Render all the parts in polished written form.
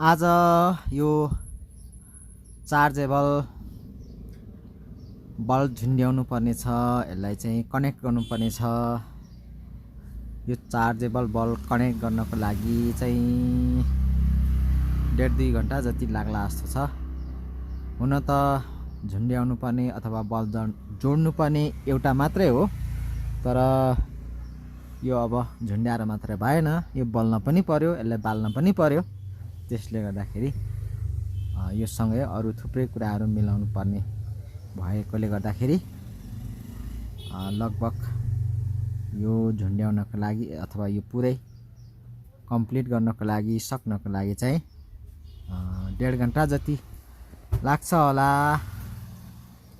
आज यो chargeable bulb झुन्ड्याउनु पर्ने छ। यसलाई चाहिँ कनेक्ट गर्नुपर्ने छ। यो चार्जेबल बल्ब कनेक्ट गर्नको लागि चाहिँ 1.5-2 घण्टा जति लाग्ला जस्तो छ। हुन त झुन्ड्याउनु पर्ने अथवा बल्ब जोड्नु पर्ने एउटा मात्रै हो, तर यो अब झुन्ड्याएर मात्रै भएन, यो बल्न पनि पर्यो, यसलाई बाल्न पनि पर्यो। त्यसले गर्दाखेरि यो सँगै अरु थुप्रै कुराहरू मिलाउनु पर्ने भएकोले गर्दाखेरि लगभग यो झुन्ड्याउनको लागि अथवा यो पुरै कम्प्लिट गर्नको लागि सक्नको लागि चाहिँ 1.5 घण्टा जति लाग्छ होला।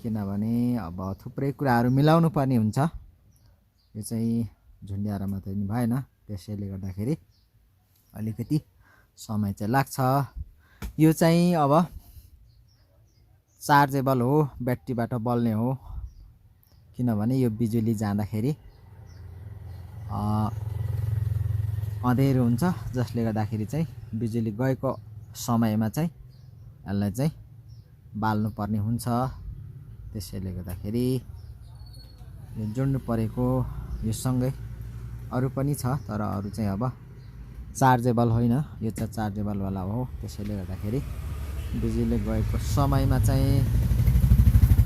किनभने अब थुप्रै कुराहरू मिलाउनु पर्ने हुन्छ। यो चाहिँ झुन्ड्याएर मात्रै नि भएन, त्यसैले गर्दाखेरि अलिकति समय चाहिँ लाग्छ। यो चाहिँ अब चार्जेबल हो, ब्याट्रीबाट बल्ने हो। किनभने यो बिजुली जाँदाखेरि अँधेरो हुन्छ, जसले गर्दाखेरि चाहिँ बिजुली गएको समयमा चाहिँ यसलाई चाहिँ बाल्नु पर्ने हुन्छ। त्यसैले गर्दाखेरि यो जोड्नु परेको यो सँगै अरु पनि छ, तर अरु चाहिँ अब चार्जेबल होइन, यो चाहिँ चार्जेबल वाला हो। त्यसैले गर्दाखेरि बिजुली गएको समयमा चाहिँ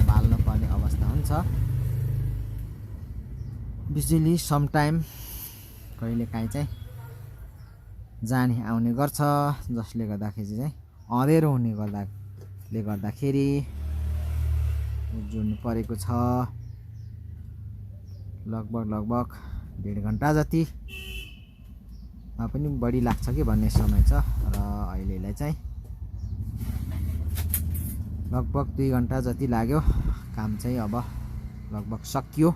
बाल्नु पर्ने अवस्था हुन्छ। बिजुली समटाइम कहिलेकाहीँ चाहिँ जाने आउने गर्छ, जसले गर्दाखेरि चाहिँ अँधेरो हुने गर्दाखेरि जोड्नु परेको छ। लगभग 1.5 घण्टा जति पनि बढी लाग्छ कि भन्ने समय छ, र अहिलेलाई चाहिँ लगभग 2 घण्टा जति लाग्यो। काम चाहिँ अब लगभग सकियो।